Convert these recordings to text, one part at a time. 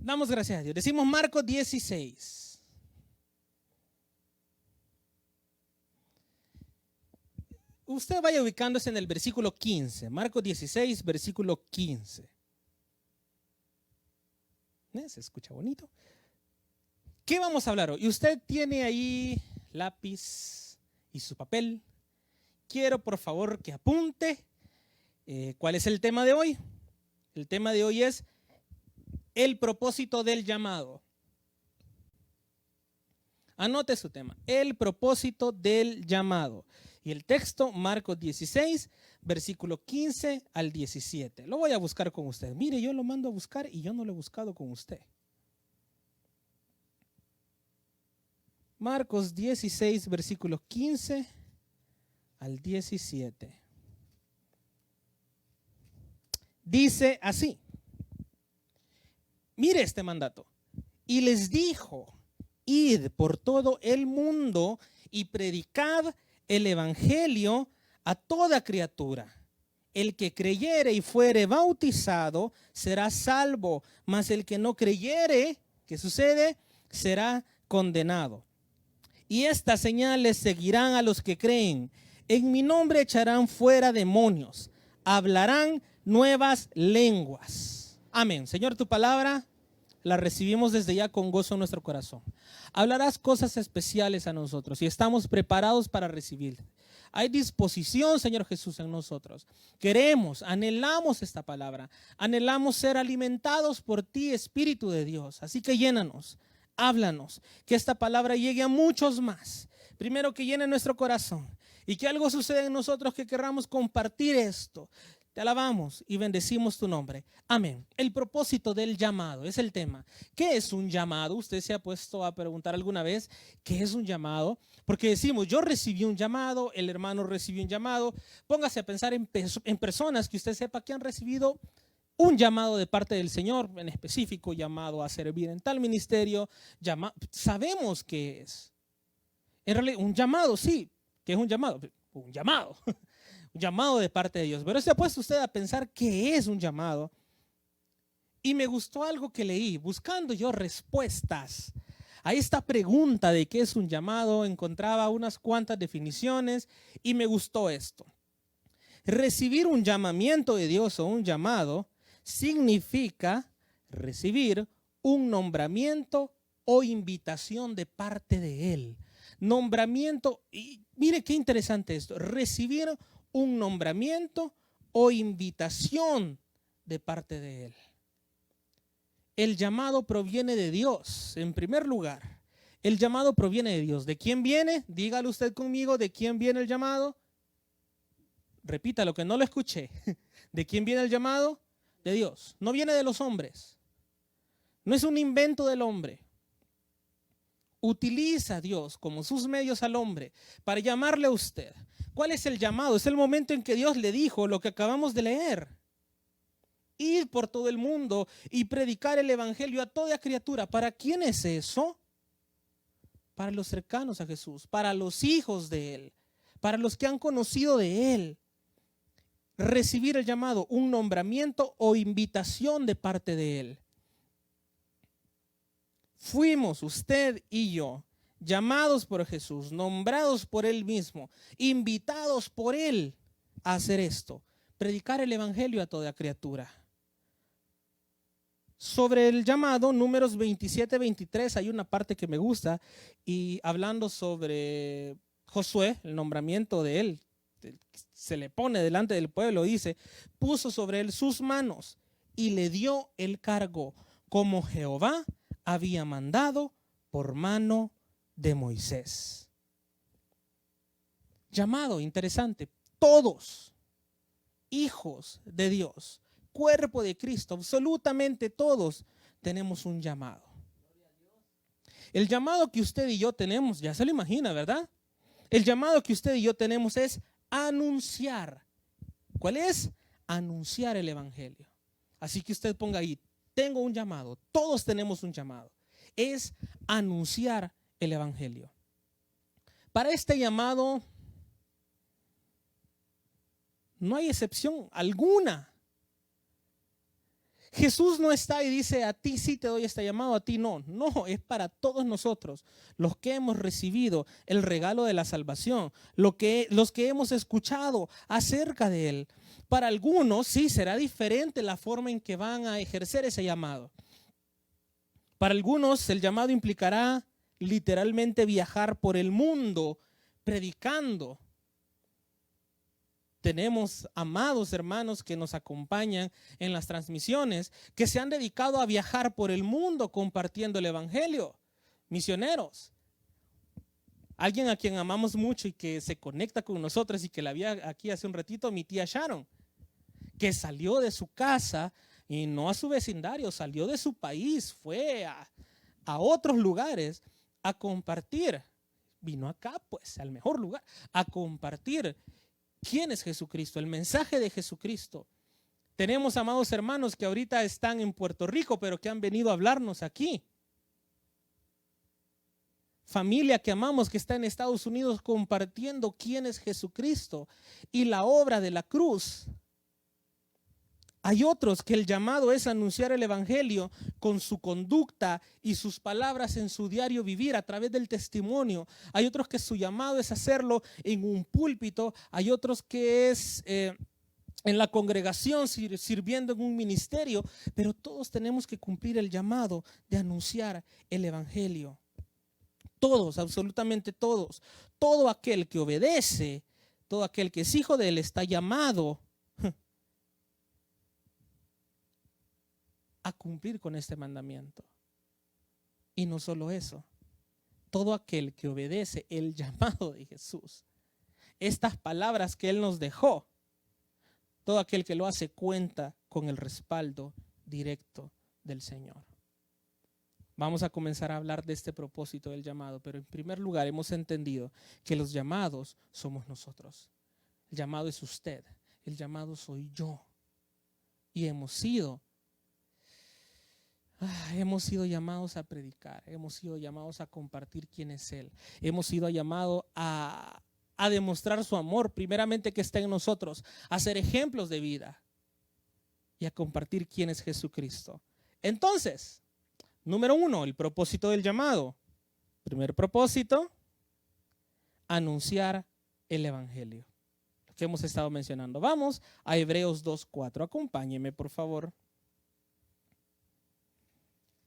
Damos gracias a Dios. Decimos Marcos 16. Usted vaya ubicándose en el versículo 15. Marcos 16, versículo 15. Se escucha bonito. ¿Qué vamos a hablar hoy? Y usted tiene ahí lápiz y su papel. Quiero por favor que apunte. ¿Cuál es el tema de hoy? El tema de hoy es el propósito del llamado. Anote su tema, el propósito del llamado. Y el texto, Marcos 16, versículo 15 al 17. Lo voy a buscar con usted. Mire, yo lo mando a buscar y yo no lo he buscado con usted. Marcos 16, versículo 15 al 17. Dice así. Mire este mandato. Y les dijo: id por todo el mundo y predicad el evangelio a toda criatura. El que creyere y fuere bautizado será salvo, mas el que no creyere, ¿qué sucede? Será condenado. Y estas señales seguirán a los que creen. En mi nombre echarán fuera demonios, hablarán nuevas lenguas. Amén. Señor, tu palabra la recibimos desde ya con gozo en nuestro corazón. Hablarás cosas especiales a nosotros y estamos preparados para recibir. Hay disposición, Señor Jesús, en nosotros. Queremos, anhelamos esta palabra. Anhelamos ser alimentados por ti, Espíritu de Dios. Así que llénanos, háblanos, que esta palabra llegue a muchos más. Primero, que llene nuestro corazón y que algo suceda en nosotros que querramos compartir esto. Te alabamos y bendecimos tu nombre. Amén. El propósito del llamado es el tema. ¿Qué es un llamado? Usted se ha puesto a preguntar alguna vez, ¿qué es un llamado? Porque decimos, yo recibí un llamado, el hermano recibió un llamado. Póngase a pensar en personas que usted sepa que han recibido un llamado de parte del Señor, en específico, llamado a servir en tal ministerio. Sabemos qué es. En realidad, un llamado, sí. ¿Qué es un llamado? Un llamado. Un llamado de parte de Dios. Pero se ha puesto usted a pensar qué es un llamado. Y me gustó algo que leí, buscando yo respuestas a esta pregunta de qué es un llamado. Encontraba unas cuantas definiciones y me gustó esto. Recibir un llamamiento de Dios o un llamado significa recibir un nombramiento o invitación de parte de Él. Nombramiento, y mire qué interesante esto, recibir un nombramiento o invitación de parte de Él. El llamado proviene de Dios, en primer lugar. El llamado proviene de Dios. ¿De quién viene? Dígalo usted conmigo, ¿de quién viene el llamado? Repítalo, que no lo escuché. ¿De quién viene el llamado? De Dios. No viene de los hombres. No es un invento del hombre. Utiliza a Dios como sus medios al hombre para llamarle a usted. ¿Cuál es el llamado? Es el momento en que Dios le dijo lo que acabamos de leer. Ir por todo el mundo y predicar el evangelio a toda criatura. ¿Para quién es eso? Para los cercanos a Jesús, para los hijos de Él, para los que han conocido de Él. Recibir el llamado, un nombramiento o invitación de parte de Él. Fuimos usted y yo llamados por Jesús, nombrados por Él mismo, invitados por Él a hacer esto, predicar el evangelio a toda criatura. Sobre el llamado, Números 27-23, hay una parte que me gusta, y hablando sobre Josué, el nombramiento de él, se le pone delante del pueblo, dice, puso sobre él sus manos y le dio el cargo como Jehová había mandado por mano de Moisés. Llamado, interesante, todos hijos de Dios, cuerpo de Cristo, absolutamente todos tenemos un llamado. El llamado que usted y yo tenemos, ya se lo imagina, ¿verdad? El llamado que usted y yo tenemos es anunciar. ¿Cuál es? Anunciar el evangelio. Así que usted ponga ahí, tengo un llamado, todos tenemos un llamado. Es anunciar el evangelio. Para este llamado no hay excepción alguna. Jesús no está y dice, a ti sí te doy este llamado, a ti no. No, es para todos nosotros, los que hemos recibido el regalo de la salvación, los que hemos escuchado acerca de él. Para algunos sí será diferente la forma en que van a ejercer ese llamado. Para algunos el llamado implicará literalmente viajar por el mundo predicando. Tenemos amados hermanos que nos acompañan en las transmisiones, que se han dedicado a viajar por el mundo compartiendo el evangelio. Misioneros. Alguien a quien amamos mucho y que se conecta con nosotros y que la vi aquí hace un ratito, mi tía Sharon, que salió de su casa y no a su vecindario, salió de su país, fue a otros lugares a compartir. Vino acá, pues, al mejor lugar, a compartir quién es Jesucristo, el mensaje de Jesucristo. Tenemos amados hermanos que ahorita están en Puerto Rico, pero que han venido a hablarnos aquí. Familia que amamos que está en Estados Unidos compartiendo quién es Jesucristo y la obra de la cruz. Hay otros que el llamado es anunciar el evangelio con su conducta y sus palabras en su diario vivir a través del testimonio. Hay otros que su llamado es hacerlo en un púlpito. Hay otros que es en la congregación sirviendo en un ministerio. Pero todos tenemos que cumplir el llamado de anunciar el evangelio. Todos, absolutamente todos. Todo aquel que obedece, todo aquel que es hijo de él está llamado a cumplir con este mandamiento. Y no solo eso, todo aquel que obedece el llamado de Jesús, estas palabras que Él nos dejó, todo aquel que lo hace cuenta con el respaldo directo del Señor. Vamos a comenzar a hablar de este propósito del llamado, pero en primer lugar hemos entendido que los llamados somos nosotros. El llamado es usted, el llamado soy yo. Y hemos sido llamados a predicar, hemos sido llamados a compartir quién es Él, hemos sido llamados a demostrar su amor, primeramente que está en nosotros, a ser ejemplos de vida y a compartir quién es Jesucristo. Entonces, número 1, el propósito del llamado. Primer propósito, anunciar el evangelio, lo que hemos estado mencionando. Vamos a Hebreos 2:4, acompáñeme por favor.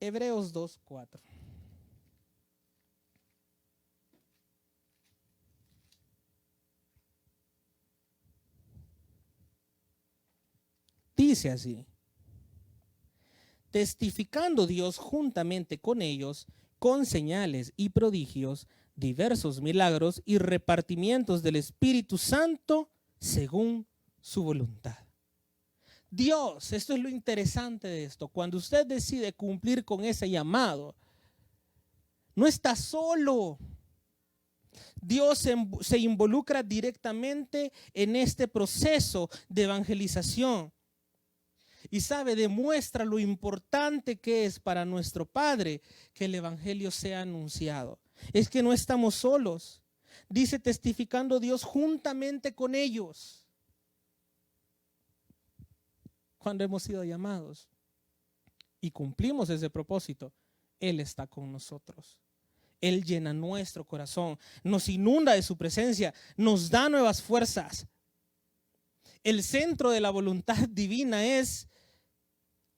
Hebreos 2:4. Dice así: testificando Dios juntamente con ellos, con señales y prodigios, diversos milagros y repartimientos del Espíritu Santo según su voluntad. Dios, esto es lo interesante de esto, cuando usted decide cumplir con ese llamado, no está solo. Dios se involucra directamente en este proceso de evangelización. Y sabe, demuestra lo importante que es para nuestro Padre que el evangelio sea anunciado. Es que no estamos solos. Dice, testificando Dios juntamente con ellos. Cuando hemos sido llamados y cumplimos ese propósito, Él está con nosotros. Él llena nuestro corazón, nos inunda de su presencia, nos da nuevas fuerzas. El centro de la voluntad divina es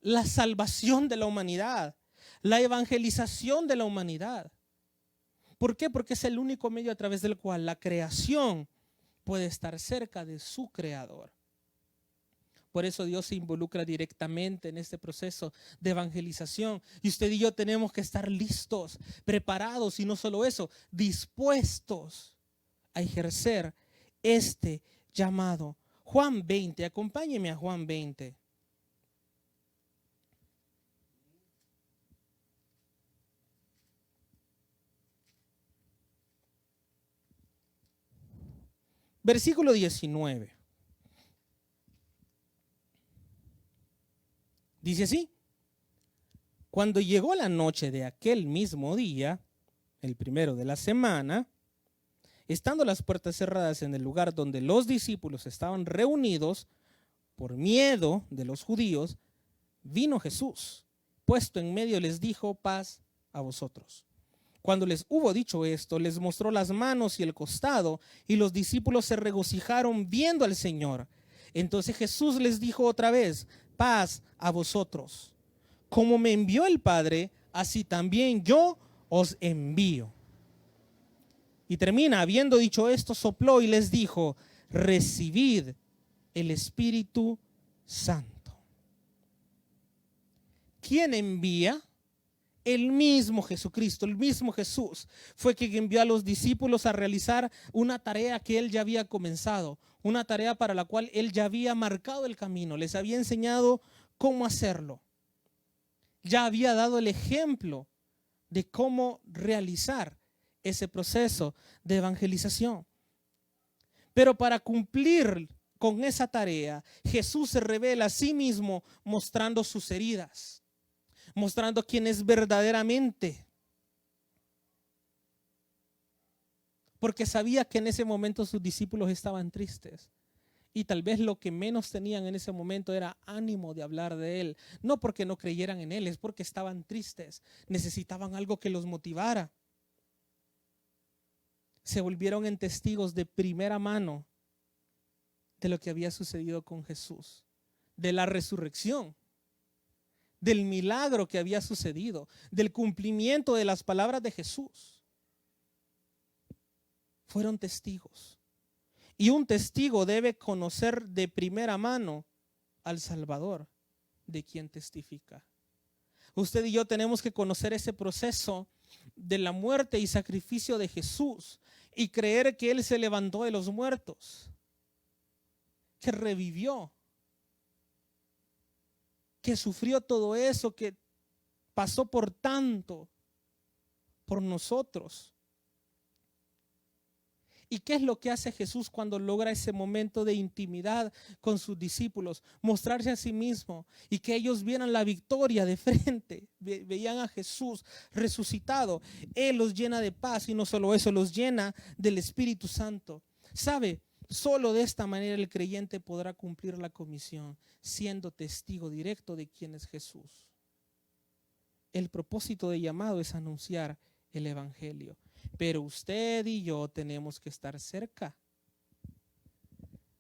la salvación de la humanidad, la evangelización de la humanidad. ¿Por qué? Porque es el único medio a través del cual la creación puede estar cerca de su creador. Por eso Dios se involucra directamente en este proceso de evangelización. Y usted y yo tenemos que estar listos, preparados y no solo eso, dispuestos a ejercer este llamado. Juan 20, acompáñeme a Juan 20. Versículo 19. Dice así: cuando llegó la noche de aquel mismo día, el primero de la semana, estando las puertas cerradas en el lugar donde los discípulos estaban reunidos, por miedo de los judíos, Vino Jesús, puesto en medio, les dijo: paz a vosotros. Cuando les hubo dicho esto, les mostró las manos y el costado, y los discípulos se regocijaron viendo al Señor. Entonces Jesús les dijo otra vez: paz a vosotros. Como me envió el Padre, así también yo os envío. Y termina: habiendo dicho esto, sopló y les dijo: recibid el Espíritu Santo. ¿Quién envía? El mismo Jesucristo, el mismo Jesús fue quien envió a los discípulos a realizar una tarea que él ya había comenzado, una tarea para la cual él ya había marcado el camino, les había enseñado cómo hacerlo. Ya había dado el ejemplo de cómo realizar ese proceso de evangelización. Pero para cumplir con esa tarea, Jesús se revela a sí mismo mostrando sus heridas, mostrando quién es verdaderamente. Porque sabía que en ese momento sus discípulos estaban tristes. Y tal vez lo que menos tenían en ese momento era ánimo de hablar de él. No porque no creyeran en él, es porque estaban tristes. Necesitaban algo que los motivara. Se volvieron en testigos de primera mano de lo que había sucedido con Jesús, de la resurrección, del milagro que había sucedido, del cumplimiento de las palabras de Jesús. Fueron testigos. Y un testigo debe conocer de primera mano al Salvador, de quien testifica. Usted y yo tenemos que conocer ese proceso de la muerte y sacrificio de Jesús y creer que Él se levantó de los muertos, que revivió, que sufrió todo eso, que pasó por tanto por nosotros. ¿Y qué es lo que hace Jesús cuando logra ese momento de intimidad con sus discípulos? Mostrarse a sí mismo y que ellos vieran la victoria de frente. Veían a Jesús resucitado. Él los llena de paz y no solo eso, los llena del Espíritu Santo. ¿Sabe? Solo de esta manera el creyente podrá cumplir la comisión, siendo testigo directo de quién es Jesús. El propósito de llamado es anunciar el Evangelio. Pero usted y yo tenemos que estar cerca.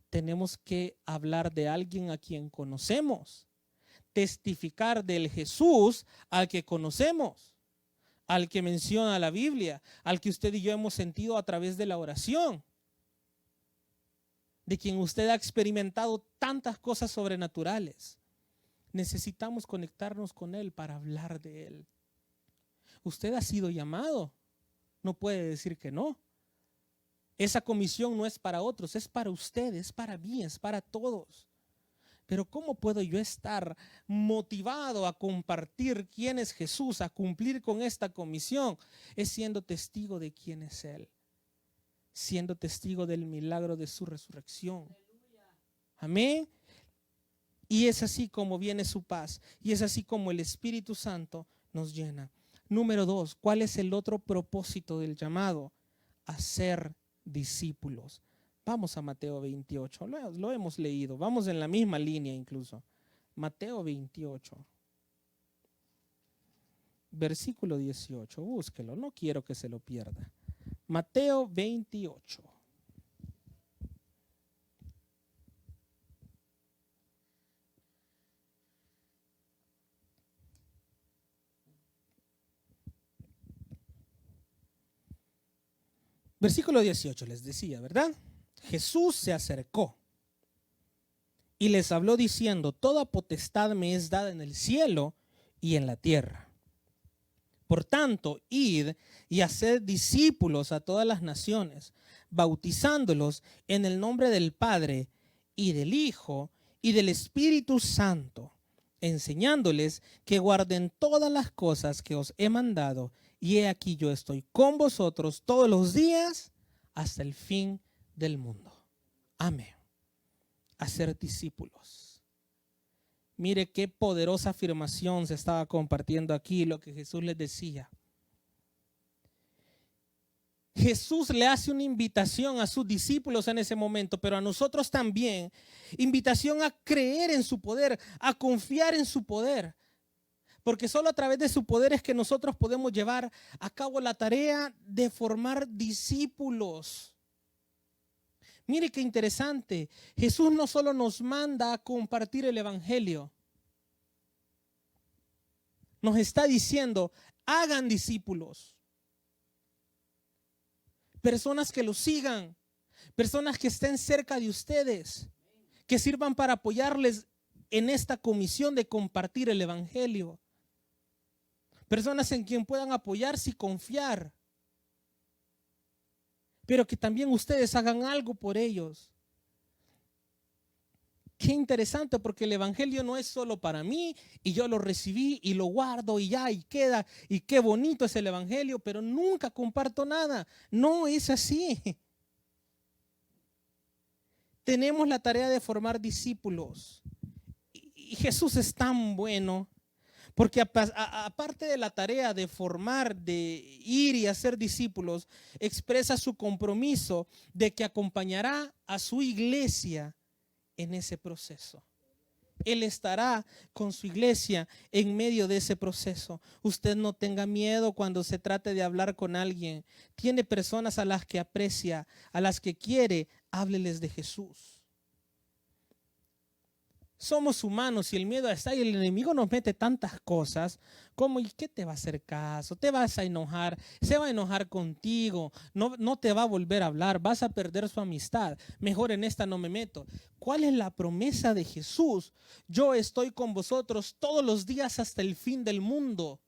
Tenemos que hablar de alguien a quien conocemos. Testificar del Jesús al que conocemos, al que menciona la Biblia, al que usted y yo hemos sentido a través de la oración, de quien usted ha experimentado tantas cosas sobrenaturales. Necesitamos conectarnos con Él para hablar de Él. Usted ha sido llamado. No puede decir que no. Esa comisión no es para otros, es para usted, es para mí, es para todos. Pero ¿cómo puedo yo estar motivado a compartir quién es Jesús, a cumplir con esta comisión? Es siendo testigo de quién es Él, siendo testigo del milagro de su resurrección. Amén. Y es así como viene su paz, y es así como el Espíritu Santo nos llena. Número 2, ¿cuál es el otro propósito del llamado? Hacer discípulos. Vamos a Mateo 28, lo hemos leído, vamos en la misma línea incluso. Mateo 28, versículo 18, búsquelo, no quiero que se lo pierda. Mateo 28. Versículo 18 les decía, ¿verdad? Jesús se acercó y les habló diciendo: toda potestad me es dada en el cielo y en la tierra. Por tanto, id y haced discípulos a todas las naciones, bautizándolos en el nombre del Padre y del Hijo y del Espíritu Santo, enseñándoles que guarden todas las cosas que os he mandado. Y he aquí yo estoy con vosotros todos los días hasta el fin del mundo. Amén. Hacer discípulos. Mire qué poderosa afirmación se estaba compartiendo aquí, lo que Jesús les decía. Jesús le hace una invitación a sus discípulos en ese momento, pero a nosotros también, invitación a creer en su poder, a confiar en su poder, porque solo a través de su poder es que nosotros podemos llevar a cabo la tarea de formar discípulos. Mire qué interesante, Jesús no solo nos manda a compartir el evangelio, nos está diciendo, hagan discípulos. Personas que los sigan, personas que estén cerca de ustedes, que sirvan para apoyarles en esta comisión de compartir el evangelio. Personas en quien puedan apoyarse y confiar, pero que también ustedes hagan algo por ellos. Qué interesante, porque el evangelio no es solo para mí y yo lo recibí y lo guardo y ya y queda, y qué bonito es el evangelio, pero nunca comparto nada. No es así. Tenemos la tarea de formar discípulos y Jesús es tan bueno, porque aparte de la tarea de formar, de ir y hacer discípulos, expresa su compromiso de que acompañará a su iglesia en ese proceso. Él estará con su iglesia en medio de ese proceso. Usted no tenga miedo cuando se trate de hablar con alguien. Tiene personas a las que aprecia, a las que quiere, hábleles de Jesús. Somos humanos y el miedo está y el enemigo nos mete tantas cosas como, ¿y qué te va a hacer caso? Te vas a enojar, se va a enojar contigo, no te va a volver a hablar, vas a perder su amistad, mejor en esta no me meto. ¿Cuál es la promesa de Jesús? Yo estoy con vosotros todos los días hasta el fin del mundo.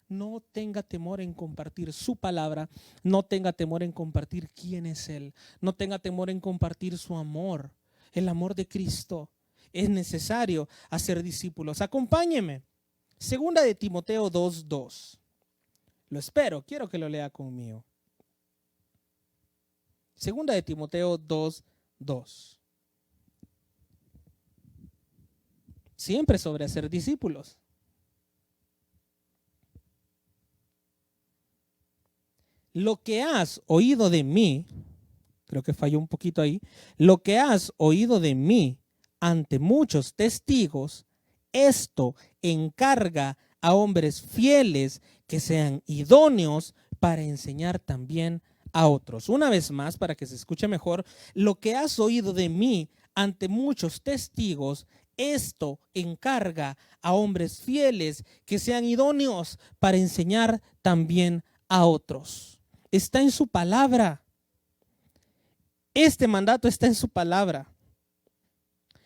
No tenga temor en compartir su palabra, no tenga temor en compartir quién es Él, no tenga temor en compartir su amor, el amor de Cristo. Es necesario hacer discípulos. Acompáñeme. Segunda de Timoteo 2:2. Lo espero, quiero que lo lea conmigo. Segunda de Timoteo 2:2. Siempre sobre hacer discípulos. Lo que has oído de mí, creo que falló un poquito ahí, lo que has oído de mí ante muchos testigos, esto encarga a hombres fieles que sean idóneos para enseñar también a otros. Una vez más, para que se escuche mejor, lo que has oído de mí ante muchos testigos, esto encarga a hombres fieles que sean idóneos para enseñar también a otros. Está en su palabra. Este mandato está en su palabra.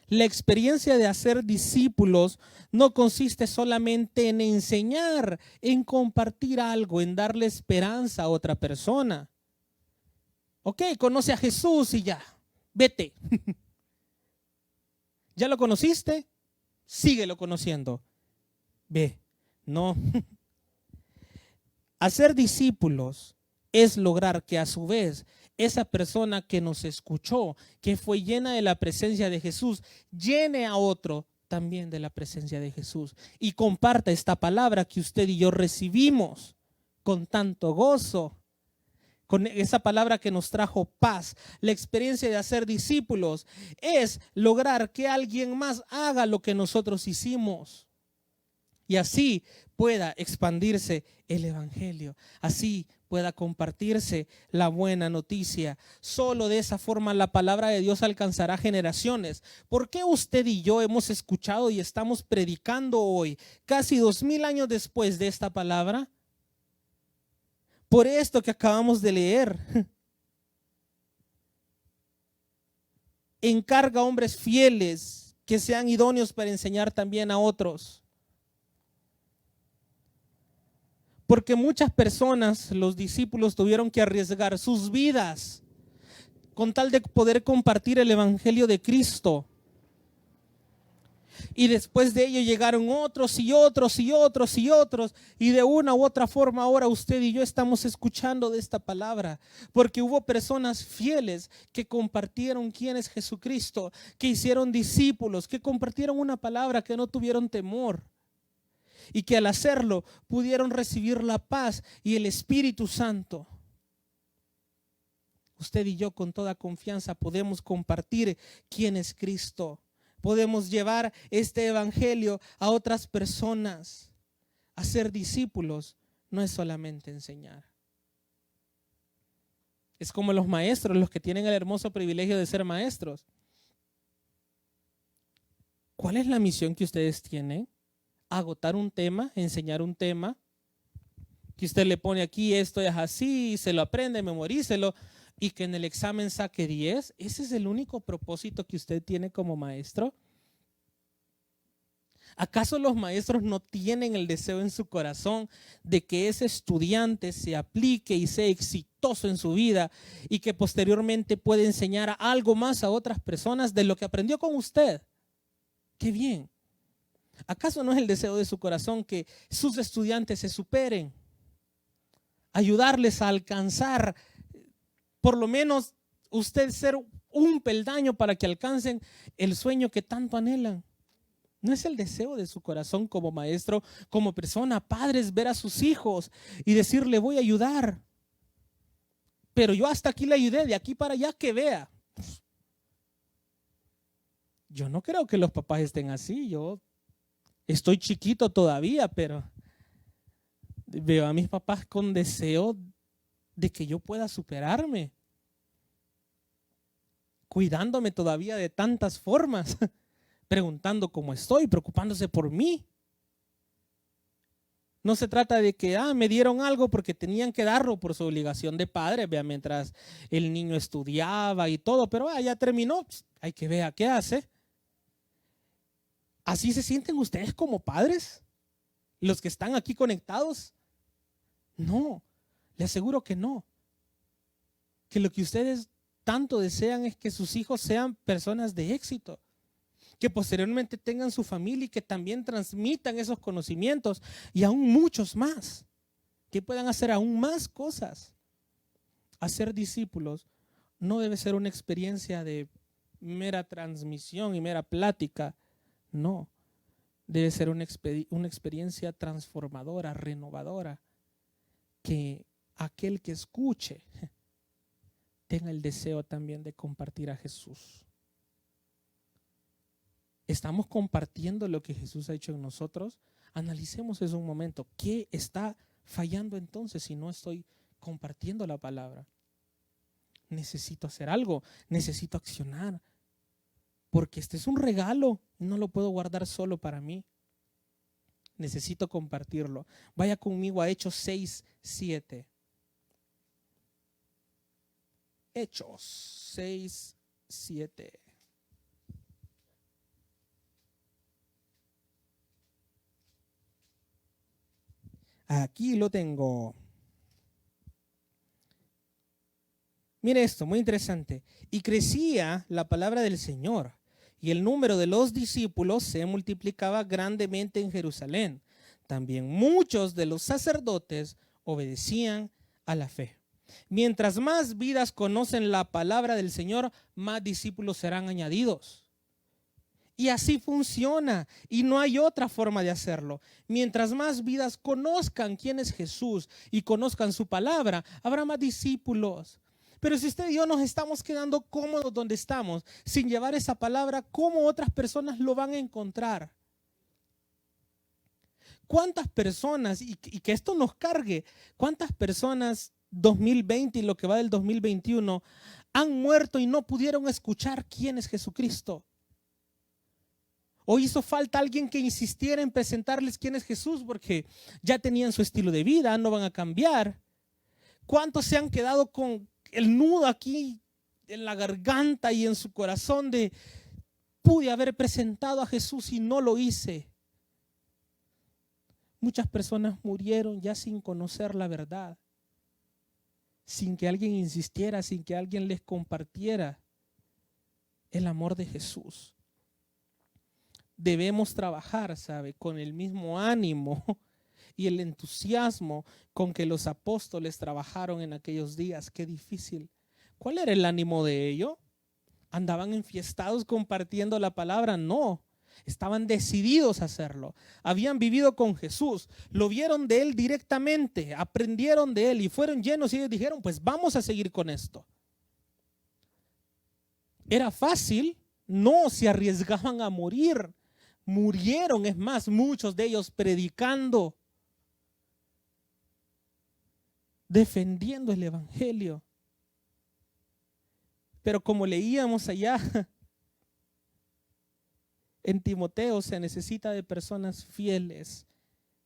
La experiencia de hacer discípulos no consiste solamente en enseñar, en compartir algo, en darle esperanza a otra persona. Ok, conoce a Jesús y ya, vete. ¿Ya lo conociste? Síguelo conociendo. Ve, no. Hacer discípulos es lograr que a su vez esa persona que nos escuchó, que fue llena de la presencia de Jesús, llene a otro también de la presencia de Jesús y comparta esta palabra que usted y yo recibimos con tanto gozo, con esa palabra que nos trajo paz. La experiencia de hacer discípulos es lograr que alguien más haga lo que nosotros hicimos y así pueda expandirse el evangelio, así pueda compartirse la buena noticia. Solo de esa forma la palabra de Dios alcanzará generaciones. ¿Por qué usted y yo hemos escuchado y estamos predicando hoy, casi 2000 años después de esta palabra? Por esto que acabamos de leer. Encarga a hombres fieles que sean idóneos para enseñar también a otros. Porque muchas personas, los discípulos, tuvieron que arriesgar sus vidas con tal de poder compartir el evangelio de Cristo. Y después de ello llegaron otros y otros y otros y otros. Y de una u otra forma ahora usted y yo estamos escuchando de esta palabra. Porque hubo personas fieles que compartieron quién es Jesucristo, que hicieron discípulos, que compartieron una palabra, que no tuvieron temor. Y que al hacerlo pudieron recibir la paz y el Espíritu Santo. usted y yo con toda confianza podemos compartir quién es Cristo. Podemos llevar este evangelio a otras personas. A ser discípulos no es solamente enseñar. Es como los maestros, los que tienen el hermoso privilegio de ser maestros. ¿Cuál es la misión que ustedes tienen? Agotar un tema, enseñar un tema, que usted le pone aquí, esto es así, se lo aprende, memorícelo, y que en el examen saque 10. ¿Ese es el único propósito que usted tiene como maestro? ¿Acaso los maestros no tienen el deseo en su corazón de que ese estudiante se aplique y sea exitoso en su vida y que posteriormente pueda enseñar algo más a otras personas de lo que aprendió con usted? ¡Qué bien! ¿Acaso no es el deseo de su corazón que sus estudiantes se superen? Ayudarles a alcanzar, por lo menos usted ser un peldaño para que alcancen el sueño que tanto anhelan. ¿No es el deseo de su corazón como maestro, como persona, padres, ver a sus hijos y decirle voy a ayudar? Pero yo hasta aquí le ayudé, de aquí para allá que vea. Yo no creo que los papás estén así. Yo estoy chiquito todavía, pero veo a mis papás con deseo de que yo pueda superarme, cuidándome todavía de tantas formas, preguntando cómo estoy, preocupándose por mí. No se trata de que me dieron algo porque tenían que darlo por su obligación de padre, vea, mientras el niño estudiaba y todo, pero ya terminó, hay que ver qué hace. ¿Así se sienten ustedes como padres? ¿Los que están aquí conectados? No, le aseguro que no. Que lo que ustedes tanto desean es que sus hijos sean personas de éxito, que posteriormente tengan su familia y que también transmitan esos conocimientos y aún muchos más, que puedan hacer aún más cosas. Hacer discípulos no debe ser una experiencia de mera transmisión y mera plática, no. Debe ser una experiencia transformadora, renovadora, que aquel que escuche tenga el deseo también de compartir a Jesús. ¿Estamos compartiendo lo que Jesús ha hecho en nosotros? Analicemos eso un momento. ¿Qué está fallando entonces si no estoy compartiendo la palabra? Necesito hacer algo, necesito accionar, porque este es un regalo, no lo puedo guardar solo para mí. Necesito compartirlo. Vaya conmigo a Hechos 6:7. Hechos 6:7. Aquí lo tengo. Mire esto, muy interesante. Y crecía la palabra del Señor, y el número de los discípulos se multiplicaba grandemente en Jerusalén. También muchos de los sacerdotes obedecían a la fe. Mientras más vidas conocen la palabra del Señor, más discípulos serán añadidos. Y así funciona, y no hay otra forma de hacerlo. Mientras más vidas conozcan quién es Jesús y conozcan su palabra, habrá más discípulos. Pero si usted y yo nos estamos quedando cómodos donde estamos, sin llevar esa palabra, ¿cómo otras personas lo van a encontrar? ¿Cuántas personas, y que esto nos cargue, cuántas personas 2020 y lo que va del 2021 han muerto y no pudieron escuchar quién es Jesucristo? ¿O hizo falta alguien que insistiera en presentarles quién es Jesús porque ya tenían su estilo de vida, no van a cambiar? ¿Cuántos se han quedado con el nudo aquí en la garganta y en su corazón de pude haber presentado a Jesús y no lo hice? Muchas personas murieron ya sin conocer la verdad, sin que alguien insistiera, sin que alguien les compartiera el amor de Jesús. Debemos trabajar, ¿sabe?, con el mismo ánimo y el entusiasmo con que los apóstoles trabajaron en aquellos días. Qué difícil. ¿Cuál era el ánimo de ellos? ¿Andaban enfiestados compartiendo la palabra? No, estaban decididos a hacerlo. Habían vivido con Jesús, lo vieron de Él directamente, aprendieron de Él y fueron llenos y ellos dijeron, pues vamos a seguir con esto. Era fácil, no se arriesgaban a morir. Murieron, es más, muchos de ellos predicando, defendiendo el evangelio. Pero como leíamos allá en Timoteo, se necesita de personas fieles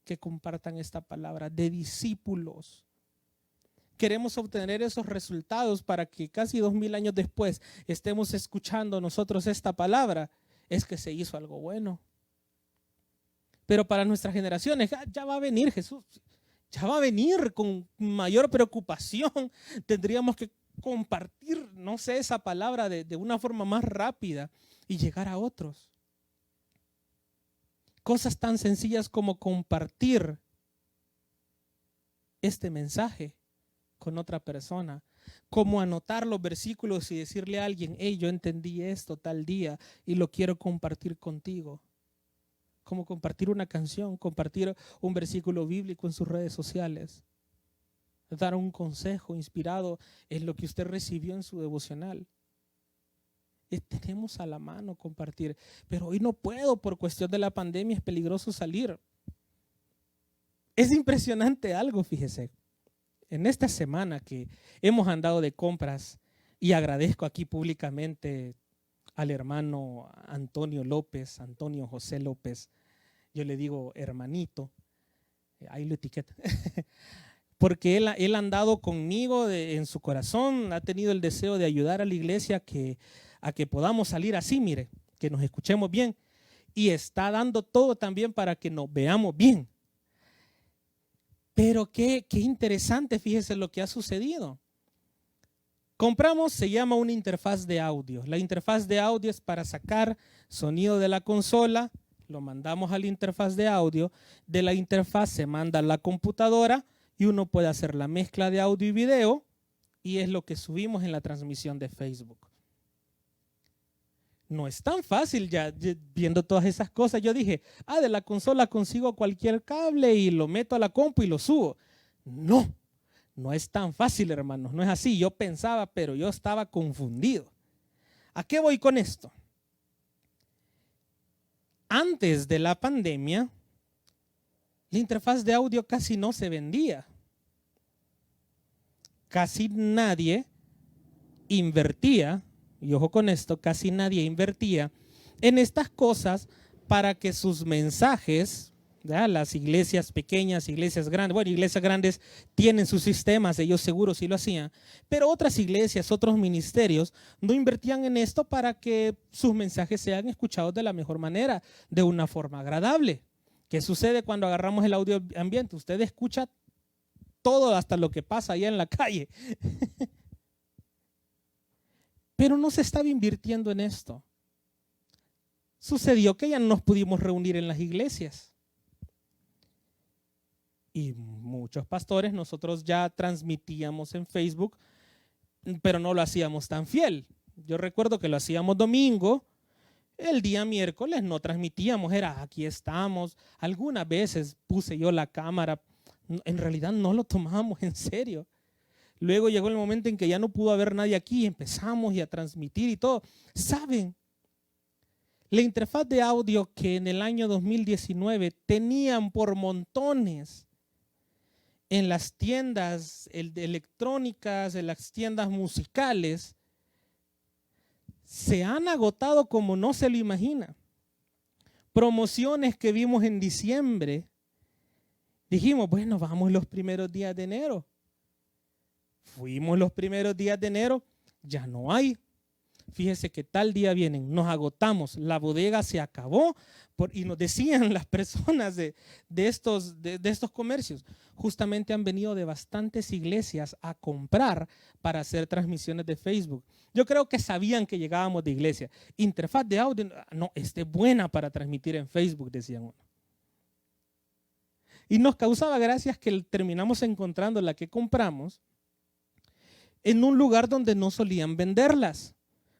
que compartan esta palabra, de discípulos. Queremos obtener esos resultados para que casi 2000 años después estemos escuchando nosotros esta palabra. Es que se hizo algo bueno. Pero para nuestras generaciones, ya va a venir Jesús, ya va a venir con mayor preocupación. Tendríamos que compartir, no sé, esa palabra de una forma más rápida y llegar a otros. Cosas tan sencillas como compartir este mensaje con otra persona, como anotar los versículos y decirle a alguien, hey, yo entendí esto tal día y lo quiero compartir contigo. Como compartir una canción, compartir un versículo bíblico en sus redes sociales. Dar un consejo inspirado en lo que usted recibió en su devocional. Tenemos a la mano compartir, pero hoy no puedo por cuestión de la pandemia, es peligroso salir. Es impresionante algo, fíjese. En esta semana que hemos andado de compras, y agradezco aquí públicamente al hermano Antonio López, Antonio José López, yo le digo hermanito, ahí lo etiqueta, porque él ha andado conmigo en su corazón, ha tenido el deseo de ayudar a la iglesia a que podamos salir así, mire, que nos escuchemos bien, y está dando todo también para que nos veamos bien. Pero qué interesante, fíjese lo que ha sucedido. Compramos, se llama una interfaz de audio. La interfaz de audio es para sacar sonido de la consola, lo mandamos a la interfaz de audio, de la interfaz se manda a la computadora y uno puede hacer la mezcla de audio y video y es lo que subimos en la transmisión de Facebook. No es tan fácil ya viendo todas esas cosas. Yo dije, de la consola consigo cualquier cable y lo meto a la compu y lo subo. No, no es tan fácil, hermanos. No es así. Yo pensaba, pero yo estaba confundido. ¿A qué voy con esto? Antes de la pandemia, la interfaz de audio casi no se vendía. Casi nadie invertía. Y ojo con esto, casi nadie invertía en estas cosas para que sus mensajes, ¿verdad? Las iglesias pequeñas, iglesias grandes, bueno, iglesias grandes tienen sus sistemas, ellos seguro sí lo hacían, pero otras iglesias, otros ministerios no invertían en esto para que sus mensajes sean escuchados de la mejor manera, de una forma agradable. ¿Qué sucede cuando agarramos el audio ambiente? Usted escucha todo, hasta lo que pasa allá en la calle. Pero no se estaba invirtiendo en esto. Sucedió que ya no nos pudimos reunir en las iglesias. Y muchos pastores, nosotros ya transmitíamos en Facebook, pero no lo hacíamos tan fiel. Yo recuerdo que lo hacíamos domingo, el día miércoles no transmitíamos, era aquí estamos. Algunas veces puse yo la cámara, en realidad no lo tomábamos en serio. Luego llegó el momento en que ya no pudo haber nadie aquí y empezamos a transmitir y todo. ¿Saben? La interfaz de audio que en el año 2019 tenían por montones en las tiendas electrónicas, en las tiendas musicales, se han agotado como no se lo imagina. Promociones que vimos en diciembre, dijimos, bueno, vamos los primeros días de enero. Fuimos los primeros días de enero, ya no hay. Fíjese que tal día vienen, nos agotamos, la bodega se acabó y nos decían las personas de estos comercios. Justamente han venido de bastantes iglesias a comprar para hacer transmisiones de Facebook. Yo creo que sabían que llegábamos de iglesia. Interfaz de audio, no, es buena para transmitir en Facebook, decían uno. Y nos causaba gracias que terminamos encontrando la que compramos en un lugar donde no solían venderlas.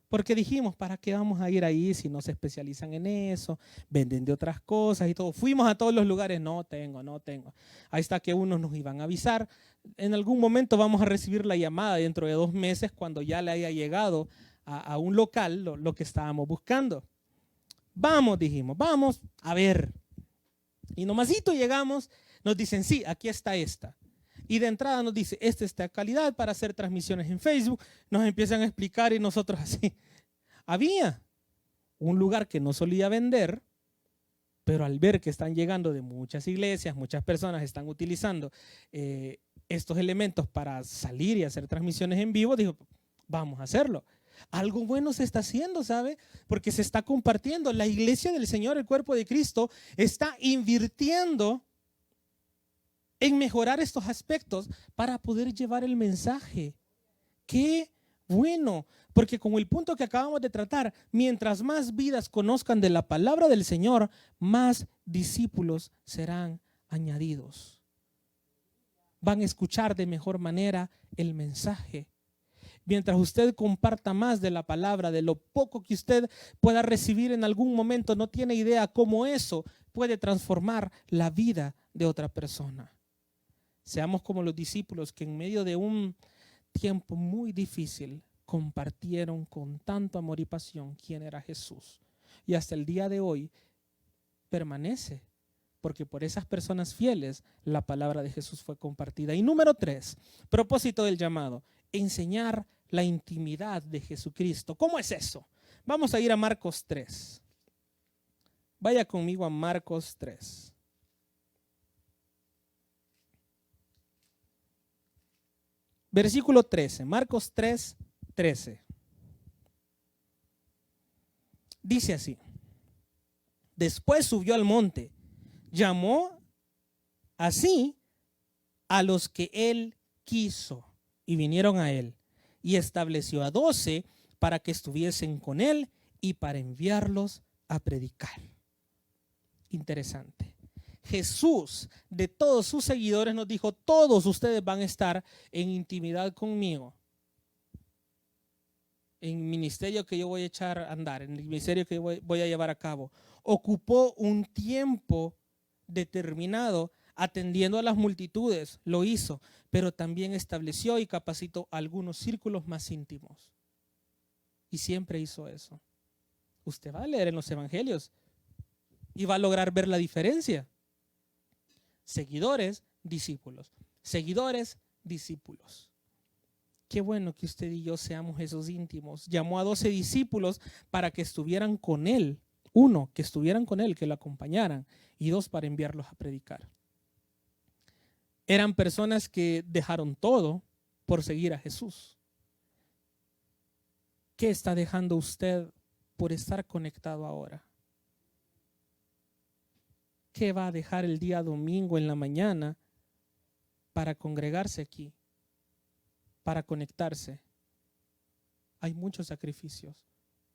Porque dijimos, ¿para qué vamos a ir ahí si no se especializan en eso? Venden de otras cosas y todo. Fuimos a todos los lugares, no tengo. Ahí está que unos nos iban a avisar. En algún momento vamos a recibir la llamada dentro de 2 meses cuando ya le haya llegado a un local lo que estábamos buscando. Vamos, dijimos, vamos a ver. Y nomasito llegamos, nos dicen, sí, aquí está esta. Y de entrada nos dice, esta es la calidad para hacer transmisiones en Facebook. Nos empiezan a explicar y nosotros así. Había un lugar que no solía vender, pero al ver que están llegando de muchas iglesias, muchas personas están utilizando estos elementos para salir y hacer transmisiones en vivo, dijo, vamos a hacerlo. Algo bueno se está haciendo, ¿sabe? Porque se está compartiendo. La iglesia del Señor, el cuerpo de Cristo, está invirtiendo en mejorar estos aspectos para poder llevar el mensaje. ¡Qué bueno! Porque con el punto que acabamos de tratar, mientras más vidas conozcan de la palabra del Señor, más discípulos serán añadidos. Van a escuchar de mejor manera el mensaje. Mientras usted comparta más de la palabra, de lo poco que usted pueda recibir en algún momento, no tiene idea cómo eso puede transformar la vida de otra persona. Seamos como los discípulos que en medio de un tiempo muy difícil compartieron con tanto amor y pasión quién era Jesús. Y hasta el día de hoy permanece, porque por esas personas fieles la palabra de Jesús fue compartida. Y número 3, propósito del llamado, enseñar la intimidad de Jesucristo. ¿Cómo es eso? Vamos a ir a Marcos 3. Vaya conmigo a Marcos 3. Versículo 13, Marcos 3, 13. Dice así: después subió al monte, llamó así a los que él quiso y vinieron a él, y estableció a 12 para que estuviesen con él y para enviarlos a predicar. Interesante. Jesús, de todos sus seguidores, nos dijo, todos ustedes van a estar en intimidad conmigo. En el ministerio que yo voy a echar a andar, en el ministerio que voy a llevar a cabo. Ocupó un tiempo determinado atendiendo a las multitudes, lo hizo, pero también estableció y capacitó algunos círculos más íntimos. Y siempre hizo eso. Usted va a leer en los evangelios y va a lograr ver la diferencia. Seguidores, discípulos. Seguidores, discípulos. Qué bueno que usted y yo seamos esos íntimos. Llamó a 12 discípulos para que estuvieran con él. 1, que estuvieran con él, que lo acompañaran. Y 2, para enviarlos a predicar. Eran personas que dejaron todo por seguir a Jesús. ¿Qué está dejando usted por estar conectado ahora? ¿Qué va a dejar el día domingo en la mañana para congregarse aquí, para conectarse? Hay muchos sacrificios,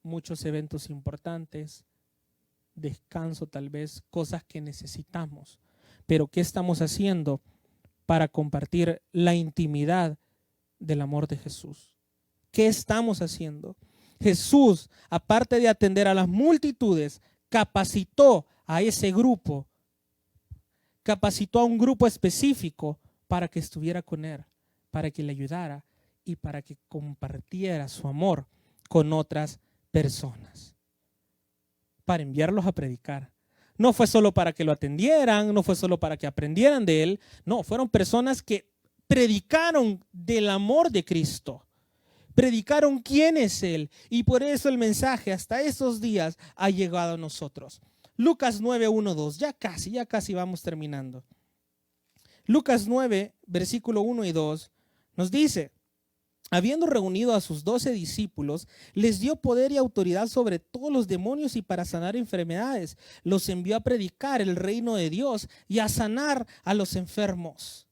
muchos eventos importantes, descanso tal vez, cosas que necesitamos. Pero ¿qué estamos haciendo para compartir la intimidad del amor de Jesús? ¿Qué estamos haciendo? Jesús, aparte de atender a las multitudes, capacitó a ese grupo, capacitó a un grupo específico para que estuviera con él, para que le ayudara y para que compartiera su amor con otras personas, para enviarlos a predicar. No fue solo para que lo atendieran, no fue solo para que aprendieran de él, no, fueron personas que predicaron del amor de Cristo, predicaron quién es él, y por eso el mensaje hasta estos días ha llegado a nosotros. Lucas 9, 1, 2, ya casi vamos terminando. Lucas 9, versículo 1 y 2 nos dice: habiendo reunido a sus 12 discípulos, les dio poder y autoridad sobre todos los demonios y para sanar enfermedades. Los envió a predicar el reino de Dios y a sanar a los enfermos.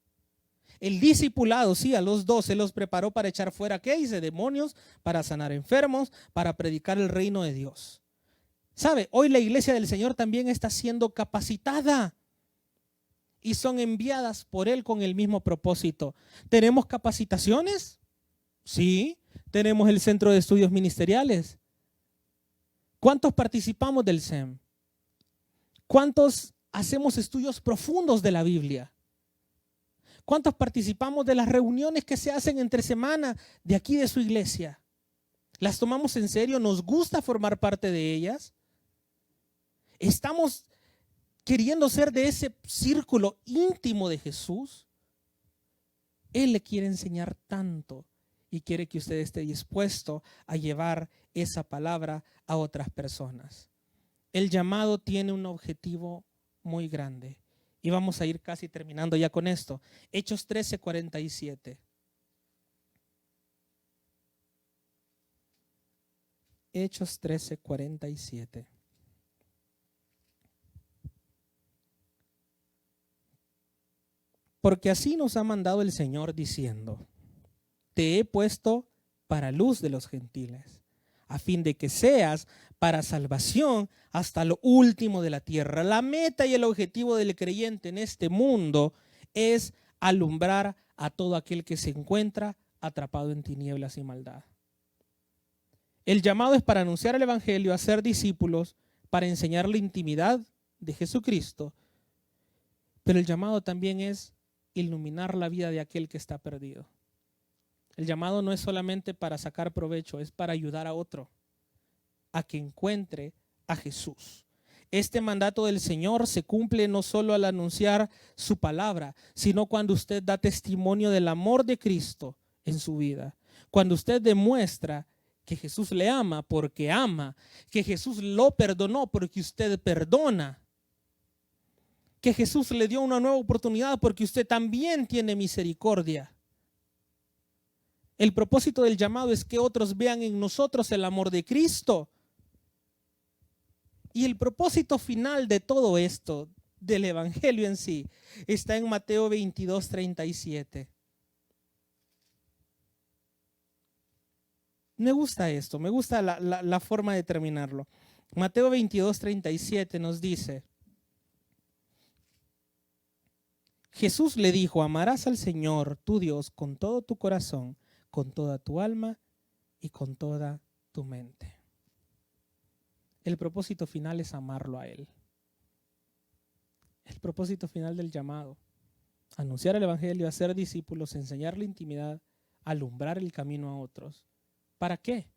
El discipulado, sí, a los 12 los preparó para echar fuera, ¿qué dice? Demonios, para sanar enfermos, para predicar el reino de Dios. ¿Sabe? Hoy la iglesia del Señor también está siendo capacitada y son enviadas por Él con el mismo propósito. ¿Tenemos capacitaciones? Sí. ¿Tenemos el Centro de Estudios Ministeriales? ¿Cuántos participamos del CEM? ¿Cuántos hacemos estudios profundos de la Biblia? ¿Cuántos participamos de las reuniones que se hacen entre semana de aquí de su iglesia? ¿Las tomamos en serio? ¿Nos gusta formar parte de ellas? ¿Estamos queriendo ser de ese círculo íntimo de Jesús? Él le quiere enseñar tanto y quiere que usted esté dispuesto a llevar esa palabra a otras personas. El llamado tiene un objetivo muy grande. Y vamos a ir casi terminando ya con esto. Hechos 13:47. Hechos 13:47. Porque así nos ha mandado el Señor diciendo: te he puesto para luz de los gentiles, a fin de que seas para salvación hasta lo último de la tierra. La meta y el objetivo del creyente en este mundo es alumbrar a todo aquel que se encuentra atrapado en tinieblas y maldad. El llamado es para anunciar el evangelio, hacer discípulos, para enseñar la intimidad de Jesucristo, pero el llamado también es iluminar la vida de aquel que está perdido. El llamado no es solamente para sacar provecho, es para ayudar a otro a que encuentre a Jesús. Este mandato del Señor se cumple no solo al anunciar su palabra, sino cuando usted da testimonio del amor de Cristo en su vida. Cuando usted demuestra que Jesús le ama porque ama, que Jesús lo perdonó porque usted perdona, que Jesús le dio una nueva oportunidad porque usted también tiene misericordia. El propósito del llamado es que otros vean en nosotros el amor de Cristo. Y el propósito final de todo esto, del evangelio en sí, está en Mateo 22:37. Me gusta esto, me gusta la forma de terminarlo. Mateo 22:37 nos dice: Jesús le dijo: amarás al Señor tu Dios con todo tu corazón, con toda tu alma y con toda tu mente. El propósito final es amarlo a Él. El propósito final del llamado: anunciar el evangelio, hacer discípulos, enseñar la intimidad, alumbrar el camino a otros. ¿Para qué?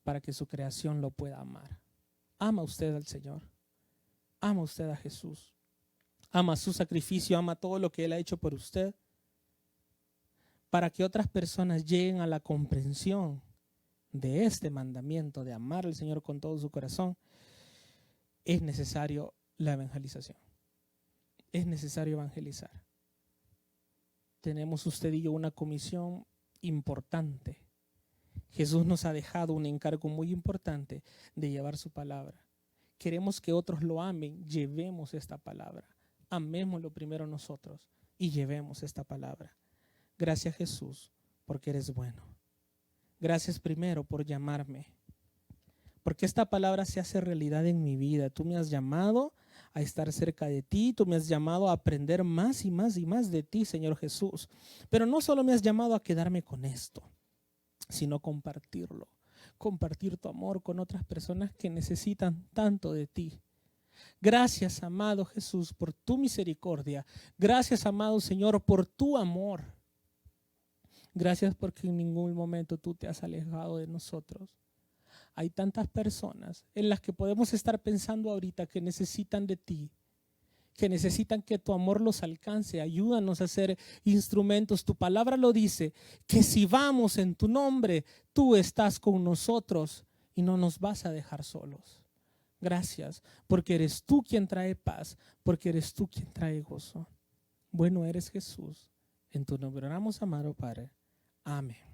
Para que su creación lo pueda amar. ¿Ama usted al Señor? ¿Ama usted a Jesús? ¿Ama su sacrificio? ¿Ama todo lo que Él ha hecho por usted? Para que otras personas lleguen a la comprensión de este mandamiento de amar al Señor con todo su corazón, es necesario la evangelización. Es necesario evangelizar. Tenemos usted y yo una comisión importante. Jesús nos ha dejado un encargo muy importante de llevar su palabra. Queremos que otros lo amen, llevemos esta palabra. Amémoslo primero nosotros y llevemos esta palabra. Gracias, Jesús, porque eres bueno. Gracias primero por llamarme, porque esta palabra se hace realidad en mi vida. Tú me has llamado a estar cerca de ti, tú me has llamado a aprender más y más y más de ti, Señor Jesús. Pero no solo me has llamado a quedarme con esto, sino compartirlo, compartir tu amor con otras personas que necesitan tanto de ti. Gracias, amado Jesús, por tu misericordia. Gracias, amado Señor, por tu amor. Gracias porque en ningún momento tú te has alejado de nosotros. Hay tantas personas en las que podemos estar pensando ahorita que necesitan de ti, que necesitan que tu amor los alcance. Ayúdanos a ser instrumentos. Tu palabra lo dice, que si vamos en tu nombre, tú estás con nosotros y no nos vas a dejar solos. Gracias, porque eres tú quien trae paz, porque eres tú quien trae gozo. Bueno eres, Jesús. En tu nombre oramos, amado Padre. Amén.